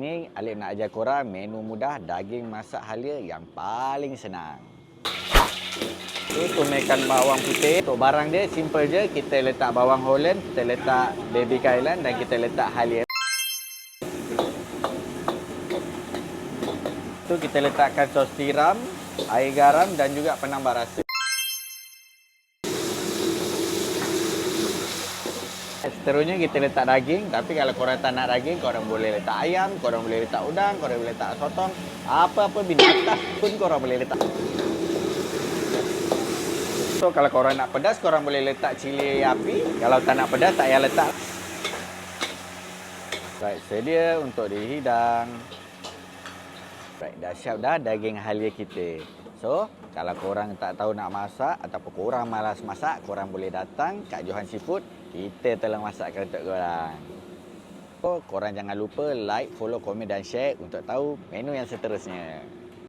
ni Alif nak ajar korang menu mudah daging masak halia yang paling senang. Itu tumiskan bawang putih. Untuk barang dia simple je. Kita letak bawang Holland, kita letak baby kailan dan kita letak halia. Itu kita letakkan sos tiram, air garam dan juga penambah rasa. Seterusnya kita letak daging, tapi kalau korang tak nak daging, korang boleh letak ayam, korang boleh letak udang, korang boleh letak sotong, apa-apa binatang pun korang boleh letak. So kalau korang nak pedas, korang boleh letak cili api. Kalau tak nak pedas, tak payah letak. Baik, sedia untuk dihidang. Baik, dah siap dah daging halia kita. So, kalau korang tak tahu nak masak ataupun korang malas masak, korang boleh datang kat Johan Seafood. Kita tolong masakkan untuk korang. So, korang jangan lupa like, follow, komen dan share untuk tahu menu yang seterusnya.